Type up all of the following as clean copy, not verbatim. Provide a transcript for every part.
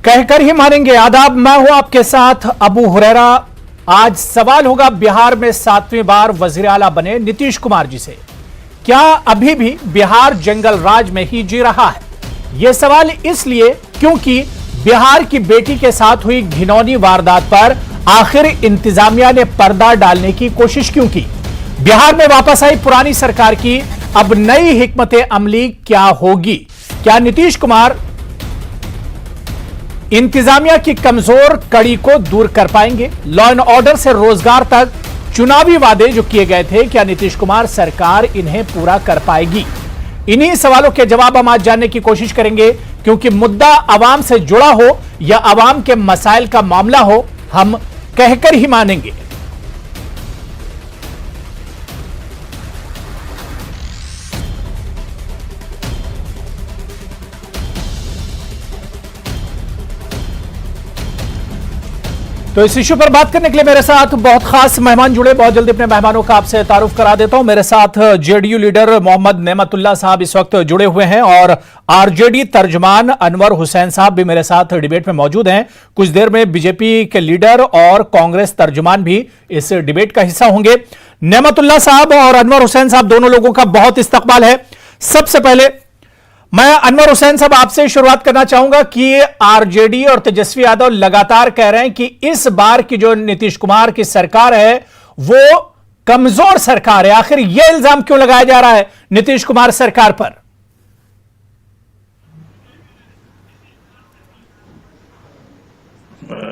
कहकर ही मानेंगे। आदाब, मैं हूं आपके साथ अबू हुरैरा। आज सवाल होगा बिहार में 7वीं बार वजीर आला बने नीतीश कुमार जी से, क्या अभी भी बिहार जंगल राज में ही जी रहा है? यह सवाल इसलिए क्योंकि बिहार की बेटी के साथ हुई घिनौनी वारदात पर आखिर इंतजामिया ने पर्दा डालने की कोशिश क्यों की? बिहार में वापस आई पुरानी सरकार की अब नई हिकमत अमली क्या होगी? क्या नीतीश कुमार इंतजामिया की कमजोर कड़ी को दूर कर पाएंगे? लॉ एंड ऑर्डर से रोजगार तक चुनावी वादे जो किए गए थे, क्या नीतीश कुमार सरकार इन्हें पूरा कर पाएगी? इन्हीं सवालों के जवाब हम आज जानने की कोशिश करेंगे, क्योंकि मुद्दा आवाम से जुड़ा हो या आवाम के मसाइल का मामला हो, हम कहकर ही मानेंगे। तो इस इश्यू पर बात करने के लिए मेरे साथ बहुत खास मेहमान जुड़े। बहुत जल्दी अपने मेहमानों का आपसे तारुफ करा देता हूं। मेरे साथ जेडीयू लीडर मोहम्मद नेमतुल्लाह साहब इस वक्त जुड़े हुए हैं और आरजेडी तर्जमान अनवर हुसैन साहब भी मेरे साथ डिबेट में मौजूद हैं। कुछ देर में बीजेपी के लीडर और कांग्रेस तर्जमान भी इस डिबेट का हिस्सा होंगे। नेमतुल्लाह साहब और अनवर हुसैन साहब दोनों लोगों का बहुत इस्तकबाल है। सबसे पहले मैं अनवर हुसैन साहब आपसे शुरुआत करना चाहूंगा कि आरजेडी और तेजस्वी यादव लगातार कह रहे हैं कि इस बार की जो नीतीश कुमार की सरकार है वो कमजोर सरकार है। आखिर यह इल्जाम क्यों लगाया जा रहा है नीतीश कुमार सरकार पर?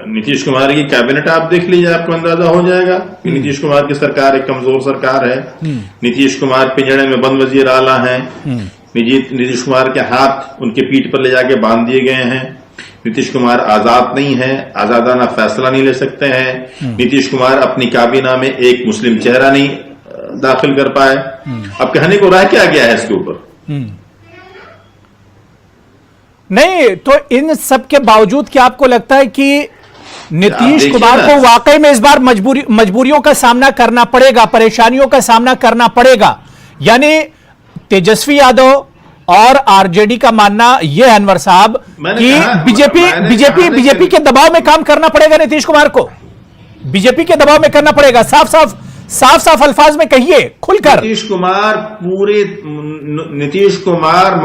नीतीश कुमार की कैबिनेट आप देख लीजिए, आपको अंदाजा हो जाएगा कि नीतीश कुमार की सरकार एक कमजोर सरकार है। नीतीश कुमार पिंजड़े में बंद वजीर आला हैं। नीतीश कुमार के हाथ उनके पीठ पर ले जाके बांध दिए गए हैं। नीतीश कुमार आजाद नहीं है, आजादाना फैसला नहीं ले सकते हैं। नीतीश कुमार अपनी काबीना में एक मुस्लिम चेहरा नहीं दाखिल कर पाए। अब कहने को रह क्या गया है इसके ऊपर? नहीं, तो इन सब के बावजूद क्या आपको लगता है कि नीतीश कुमार को वाकई में इस बार मजबूरियों का सामना करना पड़ेगा, परेशानियों का सामना करना पड़ेगा? यानी तेजस्वी यादव और आरजेडी का मानना यह है अनवर साहब कि बीजेपी के दबाव में काम करना पड़ेगा नीतीश कुमार को, बीजेपी के दबाव में करना पड़ेगा। साफ साफ अल्फाज में कहिए, खुलकर। नीतीश कुमार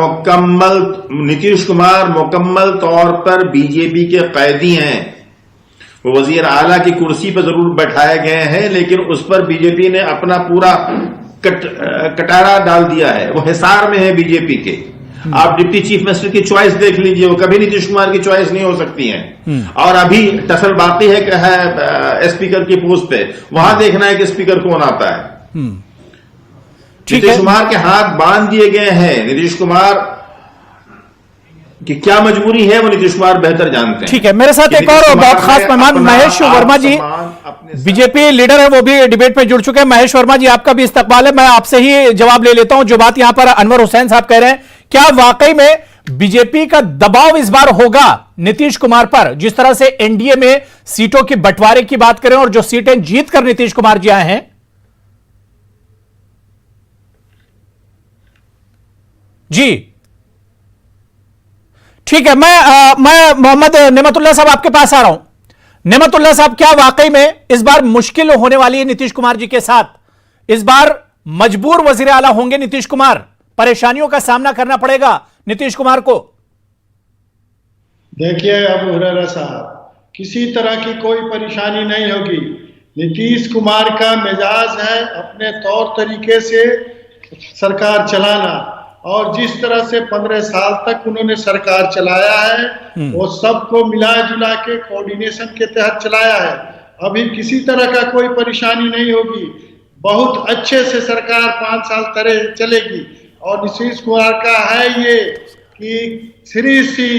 मुकम्मल तौर पर बीजेपी के कैदी हैं। वो वजीर आला की कुर्सी पर जरूर बैठाए गए हैं, लेकिन उस पर बीजेपी ने अपना पूरा कटारा डाल दिया है। वो हिसार में है बीजेपी के। आप डिप्टी चीफ मिनिस्टर की चॉइस देख लीजिए, वो कभी नीतीश कुमार की चॉइस नहीं हो सकती है। और अभी टसल बाकी है स्पीकर की पोस्ट पे, वहां देखना है कि स्पीकर कौन आता है। नीतीश कुमार के हाथ बांध दिए गए हैं। नीतीश कुमार कि क्या मजबूरी है वो नीतीश कुमार बेहतर जानते हैं। ठीक है, मेरे साथ एक और बहुत खास मेहमान महेश वर्मा जी, बीजेपी लीडर है, वो भी डिबेट में जुड़ चुके हैं। महेश वर्मा जी, आपका भी इस्तकबाल है। मैं आपसे ही जवाब ले लेता हूं। जो बात यहां पर अनवर हुसैन साहब कह रहे हैं, क्या वाकई में बीजेपी का दबाव इस बार होगा नीतीश कुमार पर? जिस तरह से एनडीए में सीटों के बंटवारे की बात करें और जो सीटें जीत कर नीतीश कुमार जी आए हैं। जी ठीक है, मैं मोहम्मद नेमतुल्लाह साहब आपके पास आ रहा हूं। नेमतुल्लाह साहब, क्या वाकई में इस बार मुश्किल होने वाली है नीतीश कुमार जी के साथ? इस बार मजबूर वजीर आला होंगे नीतीश कुमार, परेशानियों का सामना करना पड़ेगा नीतीश कुमार को? देखिए अबू हुरैरा साहब, किसी तरह की कोई परेशानी नहीं होगी। नीतीश कुमार का मिजाज है अपने तौर तरीके से सरकार चलाना, और जिस तरह से 15 साल तक उन्होंने सरकार चलाया है वो सबको मिला जुला के कोऑर्डिनेशन के तहत चलाया है। अभी किसी तरह का कोई परेशानी नहीं होगी। बहुत अच्छे से सरकार 5 साल चलेगी। और नीतीश कुमार का है ये कि सी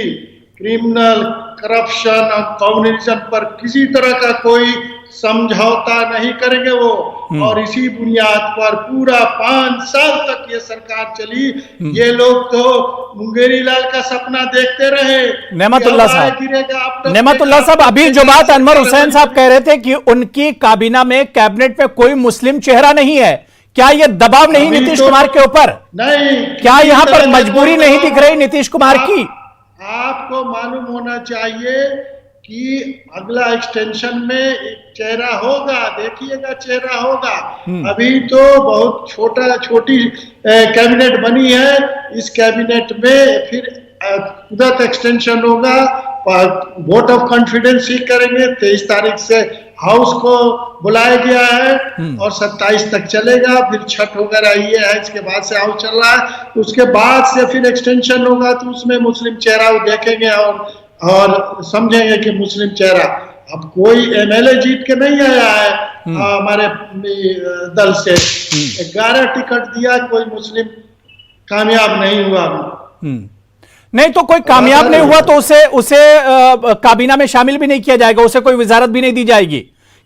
क्रिमिनल, करप्शन और कम्युनिज्म पर किसी तरह का कोई समझौता नहीं करेंगे वो। और इसी बुनियाद पर पूरा 5 साल तक ये सरकार चली। ये लोग तो मुंगेरी लाल का सपना देखते रहे। नेमतुल्लाह साहब, अभी जो बात अनवर हुसैन साहब कह रहे थे कि उनकी काबीना में, कैबिनेट में कोई मुस्लिम चेहरा नहीं है, क्या ये दबाव नहीं नीतीश कुमार के ऊपर? नहीं, क्या यहां पर मजबूरी नहीं दिख रही नीतीश कुमार की? आपको मालूम होना चाहिए कि अगला एक्सटेंशन में एक चेहरा होगा, देखिएगा चेहरा होगा। अभी तो बहुत छोटी कैबिनेट बनी है, इस कैबिनेट में फिर तुरंत एक्सटेंशन होगा, वोट ऑफ कॉन्फिडेंस ही करेंगे। 23 तारीख से हाउस को बुलाया गया है और 27 तक चलेगा, फिर छठ वगैरह ये है, इसके बाद से हाउस चल रहा है, उसके बाद से फिर एक्सटेंशन होगा, तो उसमें मुस्लिम चेहरा वो देखेंगे और समझेंगे कि मुस्लिम चेहरा। अब कोई एमएलए जीत के नहीं आया है हमारे दल से, 11 टिकट दिया, कोई मुस्लिम कामयाब नहीं हुआ अभी। नहीं तो कोई कामयाब नहीं हुआ तो उसे काबीना में शामिल भी नहीं किया जाएगा, उसे कोई वजारत भी नहीं दी जाएगी।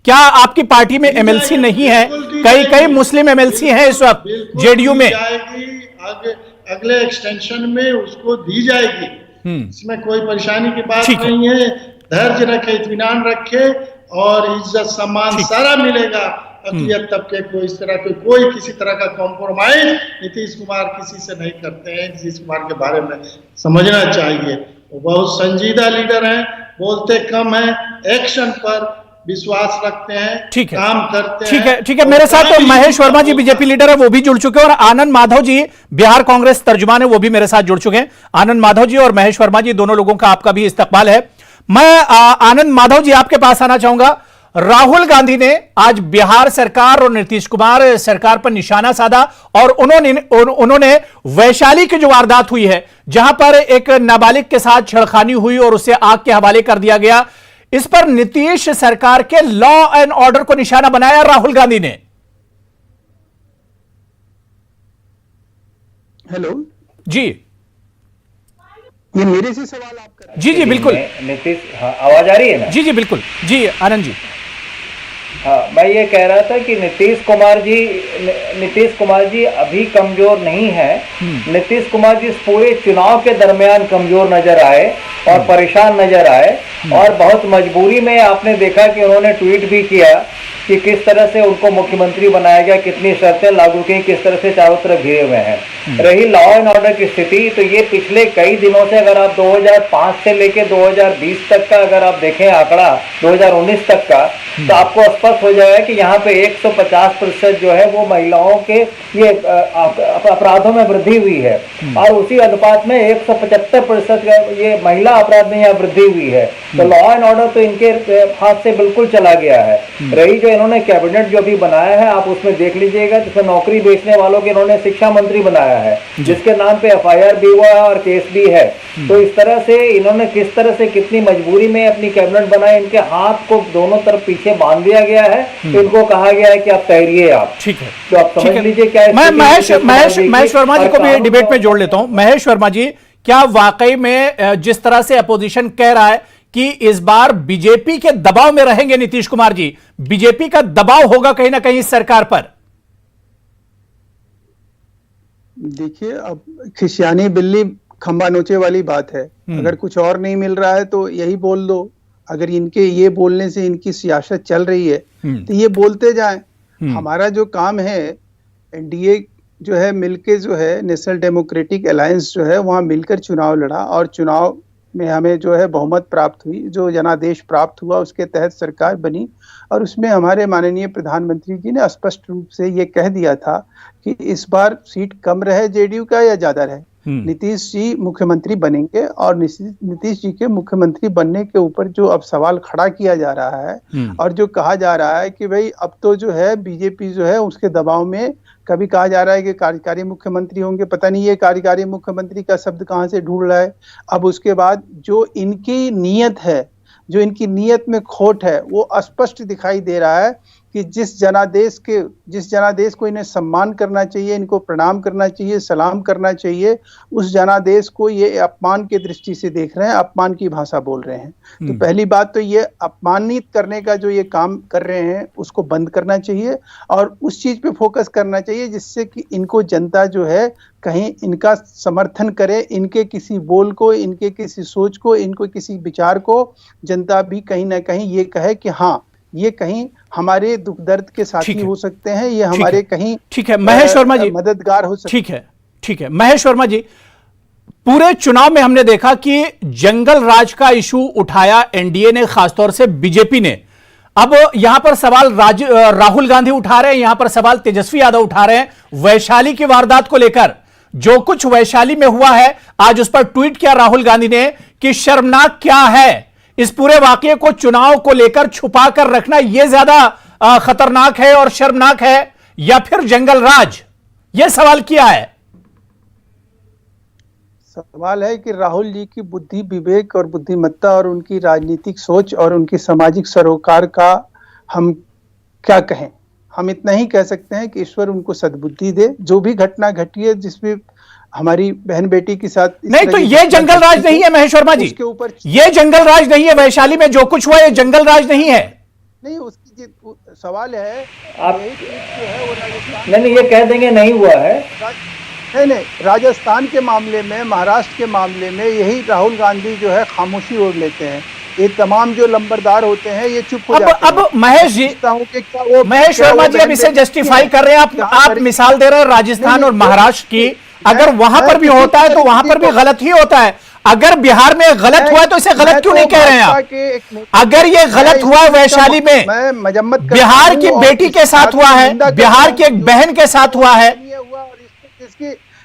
क्या आपकी पार्टी में एमएलसी नहीं है? कई मुस्लिम एमएलसी हैं इस वक्त जेडीयू में। अगले एक्सटेंशन में उसको दी जाएगी, इसमें कोई परेशानी की बात नहीं है। धैर्य रखे, इत्मीनान रखे और इज्जत सम्मान सारा मिलेगा। अकलियत तबके को इस तरह के कोई किसी तरह का कॉम्प्रोमाइज नीतीश कुमार किसी से नहीं करते हैं। नीतीश कुमार के बारे में समझना चाहिए, वो बहुत संजीदा लीडर हैं, बोलते कम हैं, एक्शन पर विश्वास रखते हैं, काम करते हैं। ठीक है। मेरे साथ तो महेश वर्मा जी बीजेपी लीडर है, वो भी जुड़ चुके हैं, और आनंद माधव जी बिहार कांग्रेस तर्जुमान है, वो भी मेरे साथ जुड़ चुके हैं। आनंद माधव जी और महेश वर्मा जी दोनों लोगों का आपका भी इस्तकबाल है। मैं आनंद माधव जी आपके पास आना चाहूंगा। राहुल गांधी ने आज बिहार सरकार और नीतीश कुमार सरकार पर निशाना साधा और उन्होंने वैशाली की जो वारदात हुई है, जहां पर एक नाबालिग के साथ छेड़खानी हुई और उसे आग के हवाले कर दिया गया, इस पर नीतीश सरकार के लॉ एंड ऑर्डर को निशाना बनाया राहुल गांधी ने। हेलो जी, ये मेरे से सवाल आप कर रहे हैं? जी बिल्कुल। नीतीश, हाँ, आवाज आ रही है ना? जी बिल्कुल। जी आनंद जी। हाँ, मैं ये कह रहा था कि नीतीश कुमार जी अभी कमजोर नहीं है। नीतीश कुमार जी इस पूरे चुनाव के दरमियान कमजोर नजर आए और परेशान नजर आए, और बहुत मजबूरी में आपने देखा कि उन्होंने ट्वीट भी किया कि किस तरह से उनको मुख्यमंत्री बनाया गया, कितनी शर्तें लागू की, किस तरह से चारों तरफ घिरे हुए हैं। रही लॉ एंड ऑर्डर की स्थिति, तो ये पिछले कई दिनों से, अगर आप 2005 से लेकर 2020 तक का अगर आप देखें आंकड़ा 2019 तक का, तो आपको स्पष्ट हो जाएगा कि यहाँ पे 150% जो है वो महिलाओं के ये अपराधों में वृद्धि हुई है, और उसी अनुपात में 175% ये महिला अपराध में यहाँ वृद्धि हुई है। तो लॉ एंड ऑर्डर तो इनके हाथ से बिल्कुल चला गया है। रही जो इन्होंने कैबिनेट जो अभी बनाया है, आप उसमें देख लीजिएगा, जिसमें नौकरी बेचने वालों के इन्होंने शिक्षा मंत्री बनाया है, जिसके नाम पे FIR भी हुआ है और केस भी है। तो इस तरह से इन्होंने किस तरह से कितनी मजबूरी में अपनी कैबिनेट बनाई, इनके हाथ को दोनों तरफ पीछे बांध दिया गया है, तो इनको कहा गया है कि आप ठहरिए आप। ठीक है, तो आप समझ लीजिए क्या। मैं महेश वर्मा जी को भी डिबेट में जोड़ लेता हूं। महेश वर्मा जी, क्या वाकई में जिस तरह से अपोजिशन कह रहा है कि इस बार बीजेपी के दबाव में रहेंगे नीतीश कुमार जी, बीजेपी का दबाव होगा कहीं ना कहीं इस सरकार पर? देखिए, अब खिसियानी बिल्ली खंबा नोचे वाली बात है। अगर कुछ और नहीं मिल रहा है तो यही बोल दो। अगर इनके ये बोलने से इनकी सियासत चल रही है तो ये बोलते जाएं। हमारा जो काम है, एनडीए जो है मिलके जो है नेशनल डेमोक्रेटिक अलायंस जो है वहां मिलकर चुनाव लड़ा, और चुनाव में हमें जो है बहुमत प्राप्त हुई, जो जनादेश प्राप्त हुआ, उसके तहत सरकार बनी। और उसमें हमारे माननीय प्रधानमंत्री जी ने स्पष्ट रूप से ये कह दिया था कि इस बार सीट कम रहे जेडीयू का या ज्यादा रहे, नीतीश जी मुख्यमंत्री बनेंगे। और नीतीश जी के मुख्यमंत्री बनने के ऊपर जो अब सवाल खड़ा किया जा रहा है और जो कहा जा रहा है कि भाई अब तो जो है बीजेपी जो है उसके दबाव में, कभी कहा जा रहा है कि कार्यकारी मुख्यमंत्री होंगे, पता नहीं ये कार्यकारी मुख्यमंत्री का शब्द कहाँ से ढूंढ रहा है। अब उसके बाद जो इनकी नीयत है, जो इनकी नीयत में खोट है, वो स्पष्ट दिखाई दे रहा है कि जिस जनादेश को इन्हें सम्मान करना चाहिए, इनको प्रणाम करना चाहिए, सलाम करना चाहिए, उस जनादेश को ये अपमान की दृष्टि से देख रहे हैं, अपमान की भाषा बोल रहे हैं। तो पहली बात तो ये अपमानित करने का जो ये काम कर रहे हैं उसको बंद करना चाहिए और उस चीज पे फोकस करना चाहिए जिससे कि इनको जनता जो है कहीं इनका समर्थन करे, इनके किसी बोल को, इनके किसी सोच को, इनको किसी विचार को जनता भी कहीं ना कहीं ये कहे कि हाँ, ये कहीं हमारे दुख दर्द के साथी हो सकते हैं, ये हमारे कहीं ठीक है महेश वर्मा जी मददगार हो सकते हैं। ठीक है महेश वर्मा जी, पूरे चुनाव में हमने देखा कि जंगल राज का इशू उठाया एनडीए ने, खासतौर से बीजेपी ने। अब यहां पर सवाल राहुल गांधी उठा रहे हैं, यहां पर सवाल तेजस्वी यादव उठा रहे हैं वैशाली की वारदात को लेकर। जो कुछ वैशाली में हुआ है, आज उस पर ट्वीट किया राहुल गांधी ने कि शर्मनाक क्या है, इस पूरे वाकये को चुनाव को लेकर छुपा कर रखना यह ज्यादा खतरनाक है और शर्मनाक है या फिर जंगल राज? यह सवाल किया है। सवाल है कि राहुल जी की बुद्धि, विवेक और बुद्धिमत्ता और उनकी राजनीतिक सोच और उनकी सामाजिक सरोकार का हम क्या कहें। हम इतना ही कह सकते हैं कि ईश्वर उनको सद्बुद्धि दे। जो भी घटना घटी है जिसमें हमारी बहन बेटी के साथ नहीं, तो ये जंगल राज नहीं है महेश वर्मा जी, उसके ऊपर ये जंगल राज नहीं है। वैशाली में जो कुछ हुआ ये जंगल राज नहीं है। नहीं, उसकी सवाल है आप जो है वो नहीं, ये कह देंगे नहीं हुआ है। नहीं, राजस्थान के मामले में, महाराष्ट्र के मामले में यही राहुल गांधी जो है खामोशी ओढ़ लेते हैं। ये तमाम जो लंबरदार होते हैं ये चुप हो जाते हैं। अब महेश जी, महेश वर्मा जी अब इसे जस्टिफाई कर रहे हैं। आप मिसाल दे रहे हैं राजस्थान और महाराष्ट्र की। अगर वहां पर भी होता है तो वहां पर भी गलत ही होता है। अगर बिहार में गलत हुआ है तो इसे गलत क्यों नहीं कह रहे हैं आप? अगर ये गलत हुआ है वैशाली में, बिहार की बेटी के साथ हुआ है, बिहार की एक बहन के साथ हुआ है,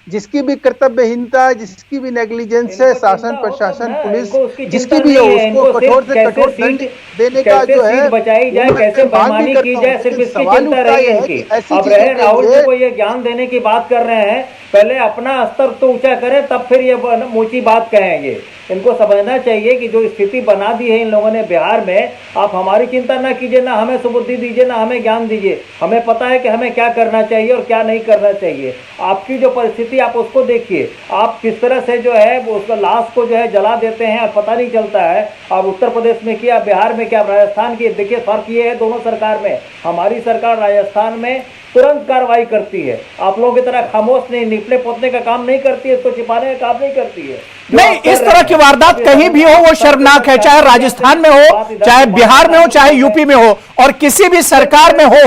जिसकी भी कर्तव्यहीनता, जिसकी भी नेग्लिजेंस है, शासन प्रशासन पुलिस जिसकी भी हो, उसको कठोर से कठोर दंड देने का जो है बचाई जाए, कैसे बेईमानी की जाए, सिर्फ इसकी चिंता रही है इनकी। अब रहे राहुल जी को ये ज्ञान देने की बात कर रहे हैं, पहले अपना स्तर तो ऊंचा करें तब फिर ये ऊंची बात कहेंगे। इनको समझना चाहिए कि जो स्थिति बना दी है इन लोगों ने बिहार में, आप हमारी चिंता ना कीजिए, ना हमें सुबुद्धि दीजिए, ना हमें ज्ञान दीजिए। हमें पता है कि हमें क्या करना चाहिए और क्या नहीं करना चाहिए। आपकी जो परिस्थिति आप उसको देखिए, आप किस तरह से जो है उसका लाश को जो है जला देते हैं और पता नहीं चलता है। आप उत्तर प्रदेश में किया, बिहार में क्या, राजस्थान की, देखिए फर्क ये है दोनों सरकार में। हमारी सरकार राजस्थान में तुरंत कार्रवाई करती है, आप लोगों की तरह खामोश नहीं, निपले पोतने का काम नहीं करती है, इसको छिपाने का काम नहीं करती है। नहीं, इस तरह की वारदात कहीं भी हो वो शर्मनाक है, चाहे राजस्थान में हो, चाहे बिहार में हो, चाहे यूपी में हो, और किसी भी सरकार में हो,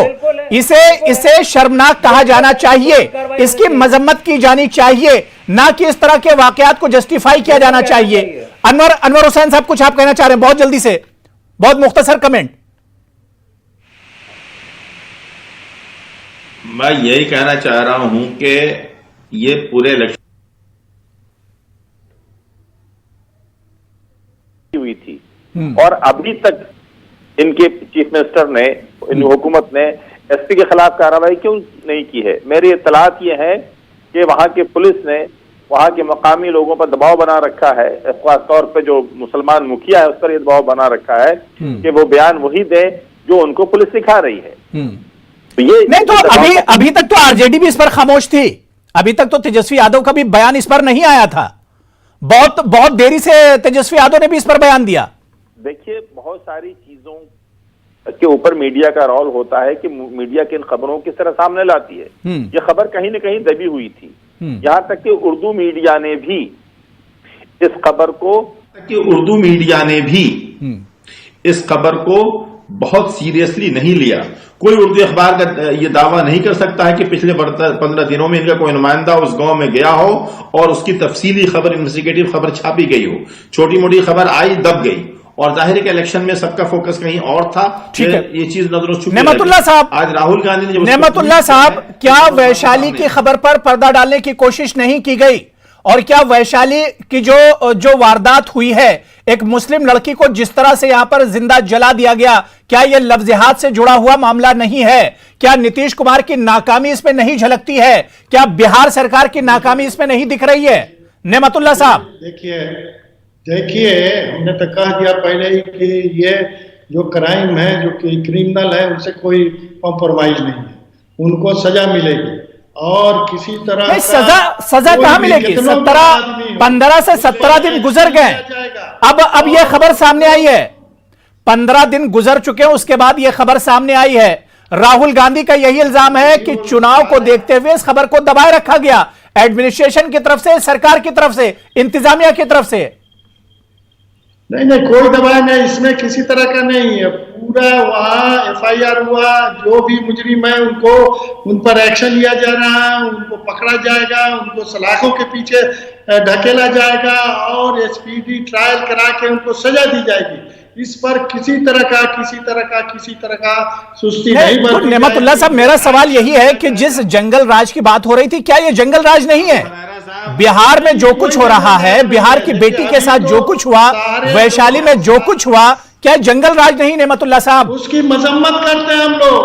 इसे शर्मनाक कहा जाना चाहिए, इसकी मजम्मत की जानी चाहिए, ना कि इस तरह के वाकयात को जस्टिफाई किया जाना चाहिए। अनवर हुसैन साहब, कुछ आप कहना चाह रहे हैं बहुत जल्दी से, बहुत मुख्तसर कमेंट। मैं यही कहना चाह रहा हूं कि ये पूरे इलेक्शन हुई थी और अभी तक इनके चीफ मिनिस्टर ने, इन हुकूमत ने एसपी के खिलाफ कार्रवाई क्यों नहीं की है? मेरी इत्तलात ये है कि वहां के पुलिस ने वहां के मकामी लोगों पर दबाव बना रखा है, खास तौर पे जो मुसलमान मुखिया है उस पर यह दबाव बना रखा है कि वो बयान वही दे जो उनको पुलिस सिखा रही है। तो ये नहीं, तो अभी तक तो आरजेडी भी इस पर खामोश थी। अभी तक तो तेजस्वी यादव का भी बयान इस पर नहीं आया था। बहुत देरी से तेजस्वी यादव ने भी इस पर बयान दिया। देखिए, बहुत सारी चीजों के ऊपर मीडिया का रोल होता है कि मीडिया किन खबरों किस तरह सामने लाती है। ये खबर कहीं न कहीं दबी हुई थी, यहां तक कि उर्दू मीडिया ने भी इस खबर को बहुत सीरियसली नहीं लिया। कोई उर्दू अखबार का ये दावा नहीं कर सकता है कि पिछले 15 दिनों में इनका कोई नुमाइंदा उस गांव में गया हो और उसकी तफसीली खबर, इन्वेस्टिगेटिव खबर छापी गई हो। छोटी मोटी खबर आई, दब गई, और जाहिर है कि इलेक्शन में सबका फोकस कहीं और था। ठीक है, ये चीज नजरों छुपी। नेमतुल्लाह साहब, आज राहुल गांधी ने नेमतुल्लाह साहब, क्या वैशाली की खबर पर पर्दा डालने की कोशिश नहीं की गई? और क्या वैशाली की जो वारदात हुई है, एक मुस्लिम लड़की को जिस तरह से यहां पर जिंदा जला दिया गया, क्या यह लफ्ज़-ए-हाथ से जुड़ा हुआ मामला नहीं है? क्या नीतीश कुमार की नाकामी इसमें नहीं झलकती है? क्या बिहार सरकार की नाकामी इसमें नहीं दिख रही है? नेमतुल्लाह साहब, देखिए, हमने तो कह दिया पहले ही कि ये जो क्राइम है, जो क्रिमिनल है, उनसे कोई कॉम्प्रोमाइज नहीं है, उनको सजा मिलेगी। और किसी तरह नहीं, सजा कहां मिलेगी? 15 से 17 दिन गुजर गए, अब यह खबर सामने आई है। 15 दिन गुजर चुके हैं, उसके बाद यह खबर सामने आई है। राहुल गांधी का यही इल्जाम है कि चुनाव को देखते हुए इस खबर को दबाए रखा गया, एडमिनिस्ट्रेशन की तरफ से, सरकार की तरफ से, इंतजामिया की तरफ से। नहीं, कोई दबाव नहीं, इसमें किसी तरह का नहीं है। पूरा वहाँ FIR हुआ, जो भी मुजरिम है उनको, उन पर एक्शन लिया जा रहा है, उनको पकड़ा जाएगा, उनको सलाखों के पीछे ढकेला जाएगा और स्पीडी ट्रायल करा के उनको सजा दी जाएगी। इस पर किसी तरह का सुस्ती नहीं तो बरती नेमतुल्लाह साहब, मेरा सवाल यही है कि जिस जंगल राज की बात हो रही थी, क्या ये जंगल राज नहीं है? बिहार में जो कुछ हो रहा है, बिहार की बेटी के साथ जो कुछ हुआ, वैशाली में जो कुछ हुआ, क्या जंगल राज नहीं नेमतुल्लाह साहब? उसकी मजम्मत करते हैं हम लोग,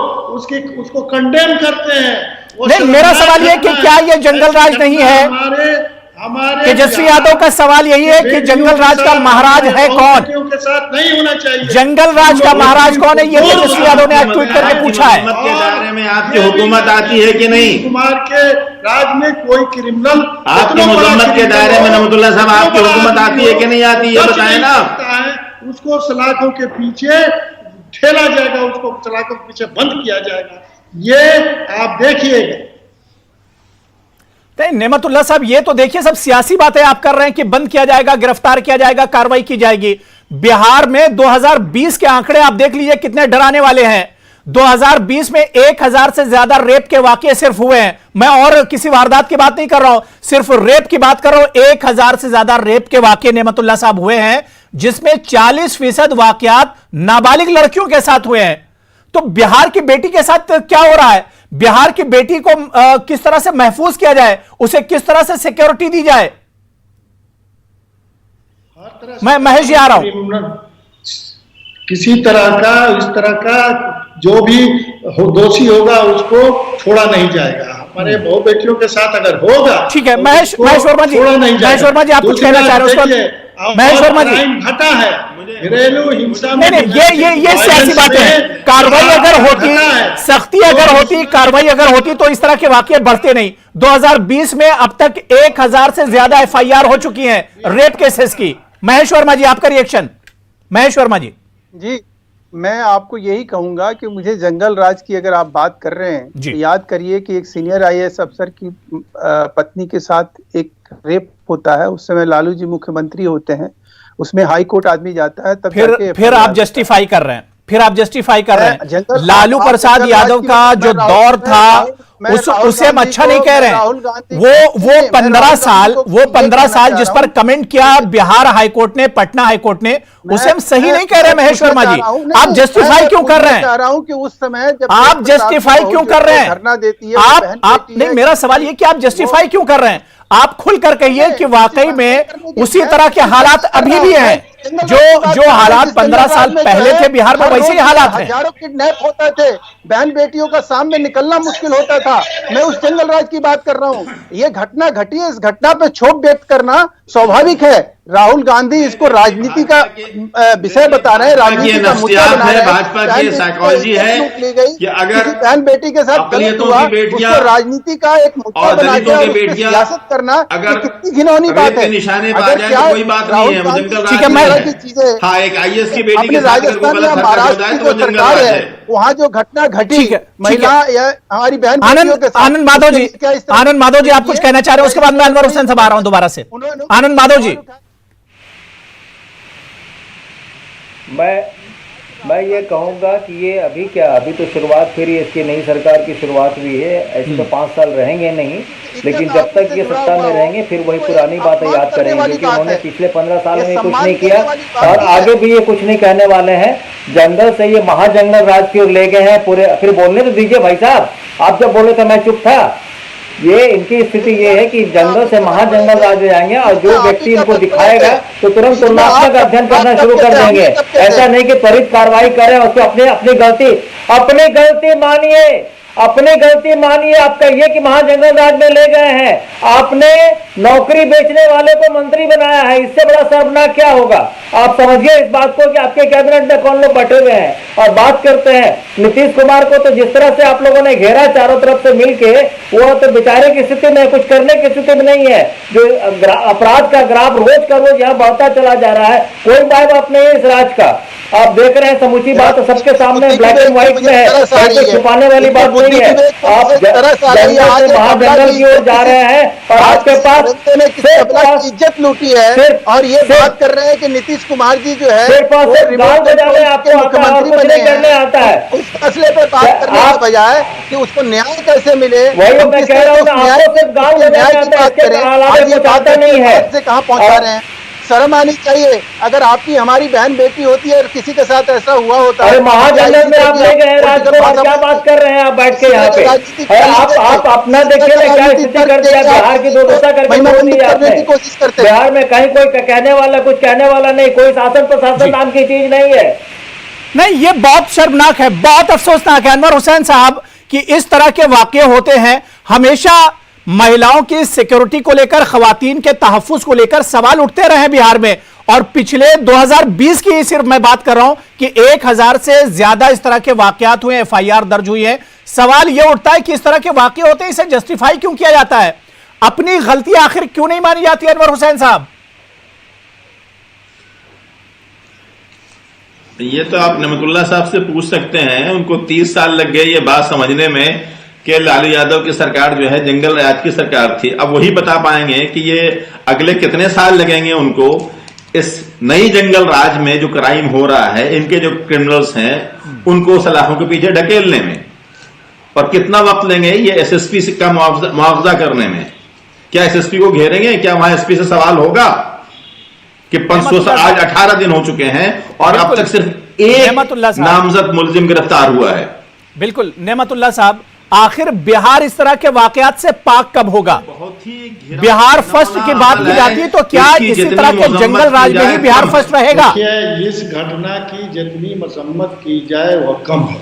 उसको कंडेम करते हैं। नहीं, मेरा सवाल यह है कि क्या ये जंगल राज नहीं है? तेजस्वी यादव का सवाल यही है कि जंगल राज का महाराज है कौन? के साथ नहीं होना चाहिए। जंगल राज का महाराज कौन है, ये तेजस्वी यादव ने आज ट्वीट करके पूछा है। हुकूमत के दायरे में आपकी हुकूमत आती है कि नहीं? कुमार के राज में कोई क्रिमिनल आपकी मुजम्मत के दायरे में नेमतुल्लाह साहब आपकी हुकूमत आती है कि नहीं आती, ये बताएं ना। उसको सलाखों के पीछे ठेला जाएगा, उसको सलाखों के पीछे बंद किया जाएगा, ये आप देखिएगा। नेमतुल्लाह साहब, ये तो देखिए सब सियासी बातें आप कर रहे हैं कि बंद किया जाएगा, गिरफ्तार किया जाएगा, कार्रवाई की जाएगी। बिहार में 2020 के आंकड़े आप देख लीजिए कितने डराने वाले हैं। 2020 में 1000 से ज्यादा रेप के वाकये सिर्फ हुए हैं। मैं और किसी वारदात की बात नहीं कर रहा हूं, सिर्फ रेप की बात कर रहा हूं। 1000 से ज्यादा रेप के वाकये नेमतुल्लाह साहब हुए हैं, जिसमें 40% वाकयात नाबालिग लड़कियों के साथ हुए हैं। तो बिहार की बेटी के साथ क्या हो रहा है? बिहार की बेटी को किस तरह से महफूज किया जाए, उसे किस तरह से सिक्योरिटी दी जाए? मैं महेश जी आ रहा हूं। किसी तरह का, इस तरह का जो भी दोषी होगा उसको छोड़ा नहीं जाएगा। हमारे बहु बेटियों के साथ अगर होगा, ठीक है। महेश वर्मा जी, आप कुछ कहना चाह रहे हो? महेश वर्मा जी, घटा है घरेलू हिंसा में। नहीं, ये सियासी बातें हैं। कार्रवाई अगर होती, सख्ती अगर होती, कार्रवाई अगर होती तो इस तरह के वाकये बढ़ते नहीं। 2020 में अब तक 1000 से ज्यादा FIR हो चुकी हैं रेप केसेस की। महेश वर्मा जी, आपका रिएक्शन। महेश वर्मा जी। जी, मैं आपको यही कहूंगा कि मुझे जंगल राज की अगर आप बात कर रहे हैं तो याद करिए कि एक सीनियर IAS अफसर की पत्नी के साथ एक रेप होता है। उस समय लालू जी मुख्यमंत्री होते हैं, उसमें हाई कोर्ट आदमी जाता है, तब फिर आप जस्टिफाई कर रहे हैं, लालू प्रसाद यादव का जो दौर था उसे हम अच्छा नहीं कह रहे हैं। वो 15 साल जिस पर कमेंट किया बिहार हाईकोर्ट ने, पटना हाईकोर्ट ने, उसे हम सही नहीं कह रहे हैं। महेश वर्मा जी, आप जस्टिफाई क्यों कर रहे हैं? कह रहा हूं कि उस समय जब आप जस्टिफाई क्यों कर रहे हैं? धरना देती है आप नहीं, मेरा सवाल ये कि आप जस्टिफाई क्यों कर रहे हैं? आप खुलकर कहिए कि वाकई में उसी तरह के हालात अभी भी हैं, जो हालात 15 साल पहले थे बिहार में, वैसे ही हालात हैं। हजारों किडनैप होते थे, बहन बेटियों का सामने निकलना मुश्किल होता था। मैं उस जंगल राज की बात कर रहा हूँ। ये घटना घटी है, इस घटना पे क्षोभ व्यक्त करना स्वाभाविक है। राहुल गांधी इसको राजनीति का विषय बता रहे हैं, राजनीति का मुद्दा बना रहे हैं। भाजपा की साइकोलॉजी है कि अगर बहन बेटी के साथ गलत हुआ, उसको राजनीति का एक मुद्दा बना के सियासत करना, अगर कितनी घिनौनी बात है। निशाने पा जाए तो कोई बात नहीं है, ठीक है। की चीजें, हाँ, एक IAS की बेटी के साथ राजस्थान या महाराष्ट्र की जो सरकार है, वहाँ जो घटना घटी महिला या हमारी बहन बेटियों के साथ। आनंद माधव जी, आप कुछ कहना चाह रहे हैं? उसके बाद मैं अनवर हुसैन साहब आ रहा हूं दोबारा से। आनंद माधव जी। मैं ये कहूँगा कि ये अभी तो शुरुआत फिर इसकी नई सरकार की शुरुआत हुई है। ऐसे तो 5 साल रहेंगे नहीं, लेकिन जब तक ये सत्ता में रहेंगे फिर वही पुरानी बातें याद करेंगे, क्योंकि उन्होंने पिछले 15 साल में कुछ नहीं किया और आगे भी ये कुछ नहीं कहने वाले हैं। जंगल से ये महाजंगल राज की ओर ले गए हैं पूरे। फिर बोलने तो दीजिए भाई साहब, आप जब बोले तो मैं चुप था। ये इनकी स्थिति ये है कि जंगल से महाजंगल राज हो जाएंगे और जो व्यक्ति इनको दिखाएगा तो तुरंत तुलनात्मक अध्ययन करना शुरू कर देंगे। ऐसा नहीं कि त्वरित कार्रवाई करें, उसको अपनी गलती मानिए। आप कहिए कि महाजंगल राज में ले गए हैं, आपने नौकरी बेचने वाले को मंत्री बनाया है, इससे बड़ा सर्वनाश क्या होगा? आप समझिए इस बात को कि आपके कैबिनेट में कौन लोग बैठे हुए हैं। और बात करते हैं नीतीश कुमार को, तो जिस तरह से आप लोगों ने घेरा चारों तरफ से मिलके, वो तो बेचारे की स्थिति में, कुछ करने की स्थिति में नहीं है। जो अपराध का ग्राफ रोज का रोज यहाँ बढ़ता चला जा रहा है, कोई माय बाप नहीं है इस राज का। आप देख रहे हैं समूची बात सबके सामने ब्लैक एंड व्हाइट में है, कोई छुपाने वाली बात नहीं है। आप जंगल से महाजंगल की ओर जा रहे हैं और आपके पास नरेंद्र ने किसी अपना की इज्जत लूटी है और ये बात कर रहे हैं कि नीतीश कुमार जी जो है वो रिमोट के मुख्यमंत्री बने हैं। उस फैसले पर बात करने के बजाय कि उसको न्याय कैसे मिले, न्याय की बात करें, आज ये बात से कहाँ पहुंचा रहे हैं। शर्म आनी चाहिए। अगर आपकी हमारी बहन बेटी होती है और किसी के साथ ऐसा हुआ होता है, महाजनरल में आप ले गए राजकोट, क्या बात कर रहे हैं आप बैठ के यहाँ पे? आप अपना देखिए ना क्या स्थिति कर दिया, बिहार की दुर्दशा करके करने की कोशिश करते हैं। बिहार में कहीं कोई कहने वाला, कुछ कहने वाला नहीं, कोई शासन प्रशासन नाम की चीज नहीं है। नहीं, ये बहुत शर्मनाक है, बहुत अफसोसनाक है अनवर हुसैन साहब कि इस तरह के वाकये होते हैं। हमेशा महिलाओं की सिक्योरिटी को लेकर, खवातीन के तहफ्फुज को लेकर सवाल उठते रहे बिहार में, और पिछले 2020 की सिर्फ मैं बात कर रहा हूं कि 1000 से ज्यादा इस तरह के वाकयात हुए, FIR दर्ज हुई है। सवाल यह उठता है कि इस तरह के वाकये होते हैं, इसे जस्टिफाई क्यों किया जाता है? अपनी गलती आखिर क्यों नहीं मानी जाती अनवर हुसैन साहब? ये तो आप नेमतुल्ला साहब से पूछ सकते हैं। उनको 30 साल लग गए ये बात समझने में कि लालू यादव की सरकार जो है जंगल राज की सरकार थी। अब वही बता पाएंगे कि ये अगले कितने साल लगेंगे उनको इस नई जंगल राज में जो क्राइम हो रहा है, इनके जो क्रिमिनल्स हैं उनको सलाखों के पीछे ढकेलने में, और कितना वक्त लेंगे ये SSP का मुआवजा करने में। क्या SSP को घेरेंगे? क्या वहां SP से सवाल होगा कि 500 आज 18 दिन हो चुके हैं और अब तक सिर्फ एक नामजद मुलजिम गिरफ्तार हुआ है। बिल्कुल नेमतुल्ला साहब, आखिर बिहार इस तरह के वाकयात से पाक कब होगा? बिहार फर्स्ट की बात की जाती है तो क्या इसी तरह के जंगल राज में ही बिहार फर्स्ट रहेगा? इस घटना की जितनी मसम्मत की जाए वह कम है,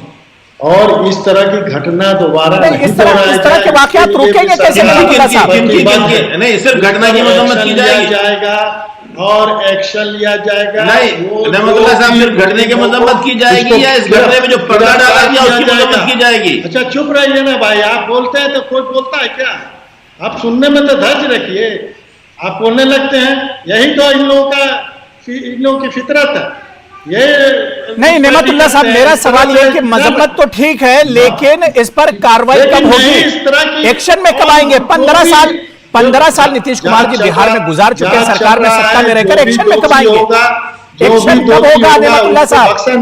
और इस तरह की घटना दोबारा नहीं इस तरह के वाकयात रुकेंगे कैसे? नहीं, सिर्फ घटना की मसम्मत की जाएगा और एक्शन लिया जाएगा। नहीं, नेमतुल्ला साहब, सिर्फ घटने की मजम्मत की जाएगी या इस घटने में जो पर्दा डाला गया उसकी मजम्मत की जाएगी? अच्छा चुप रहिए ना भाई, आप बोलते हैं तो कोई बोलता है क्या? आप सुनने में तो धैर्य रखिए, आप बोलने लगते हैं। यही तो इन लोगों की फितरत है। ये नहीं नेमतुल्ला साहब, मेरा सवाल यह है कि मजम्मत तो ठीक है, लेकिन इस पर कार्रवाई कब होगी? एक्शन में कब आएंगे? 15 साल नीतीश कुमार जी बिहार में गुजार चुके हैं, सरकार में सत्ता में रहकर, एक्शन में कब आएंगे? एक्शन कब होगा नेमतुल्ला साहब? बख्शा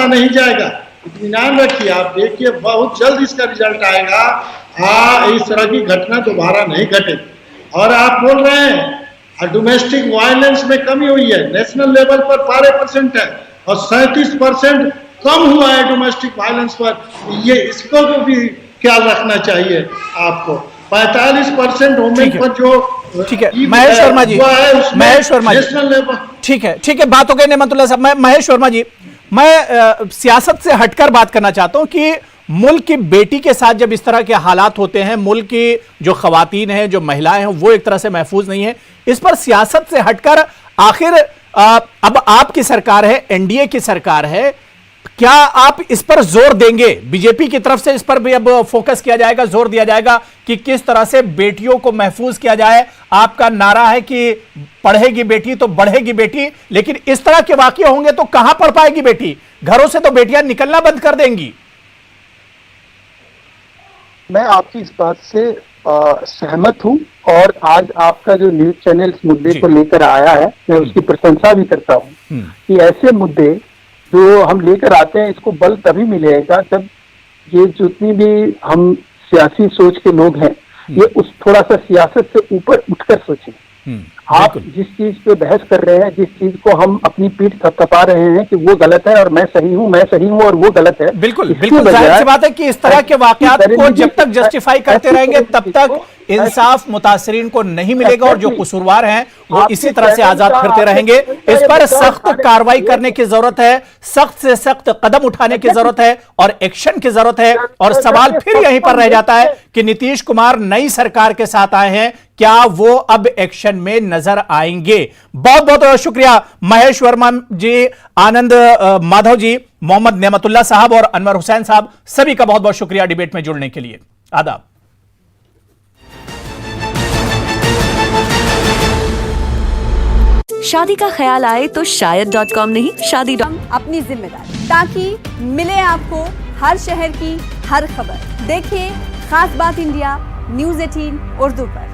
नहीं जाएगा, इत्मीनान रखिए। आप देखिए बहुत जल्द इसका रिजल्ट आएगा। इस तरह की घटना दोबारा नहीं घटेगी। और आप बोल रहे हैं डोमेस्टिक वायलेंस में कमी हुई है, नेशनल लेवल पर 12% है और 37% कम हुआ है डोमेस्टिक वायलेंस पर। ये इसको भी ख्याल रखना चाहिए आपको। 45% वोमेन पर जो ठीक है महेश वर्मा जी, महेश वर्मा जी, ठीक है बात हो गई नेमतुल्ला साहब। महेश वर्मा जी, मैं सियासत से हटकर बात करना चाहता हूं कि मुल्क की बेटी के साथ जब इस तरह के हालात होते हैं, मुल्क की जो खवातीन हैं, जो महिलाएं हैं, वो एक तरह से महफूज नहीं है। इस पर सियासत से हटकर आखिर अब आपकी सरकार है, NDA की सरकार है, क्या आप इस पर जोर देंगे? बीजेपी की तरफ से इस पर भी अब फोकस किया जाएगा, जोर दिया जाएगा कि किस तरह से बेटियों को महफूज किया जाए। आपका नारा है कि पढ़ेगी बेटी तो बढ़ेगी बेटी, लेकिन इस तरह के वाकये होंगे तो कहां पढ़ पाएगी बेटी? घरों से तो बेटियां निकलना बंद कर देंगी। मैं आपकी इस बात से सहमत हूं, और आज आपका जो न्यूज चैनल इस मुद्दे को लेकर आया है, मैं उसकी प्रशंसा भी करता हूं कि ऐसे मुद्दे जो हम लेकर आते हैं, इसको बल तभी मिलेगा जब ये जितनी भी हम सियासी सोच के लोग हैं, ये उस थोड़ा सा सियासत से ऊपर उठकर सोचें। आप जिस चीज पे बहस कर रहे हैं, जिस चीज को हम अपनी पीठ थपथपा रहे हैं कि वो गलत है और मैं सही हूं और वो गलत है, बिल्कुल जाहिर सी बात है कि इस तरह के वाकयात को जब तक जस्टिफाई करते रहेंगे तब तक इंसाफ मुतासरीन को नहीं मिलेगा, और जो कसूरवार हैं वो इसी तरह से आजाद फिरते रहेंगे। इस पर सख्त कार्रवाई करने की जरूरत है, सख्त से सख्त कदम उठाने की जरूरत है और एक्शन की जरूरत है। और सवाल फिर यहीं पर रह जाता है कि नीतीश कुमार नई सरकार के साथ आए हैं, क्या वो अब एक्शन में नजर आएंगे? बहुत बहुत शुक्रिया महेश वर्मा जी, आनंद माधव जी, मोहम्मद नेमतुल्ला साहब और अनवर हुसैन साहब, सभी का बहुत बहुत शुक्रिया डिबेट में जुड़ने के लिए। आदाब। शादी का ख्याल आए तो शायद.com नहीं, शादी अपनी जिम्मेदारी, ताकि मिले आपको हर शहर की हर खबर। देखिए खास बात इंडिया न्यूज़ 18 उर्दू पर।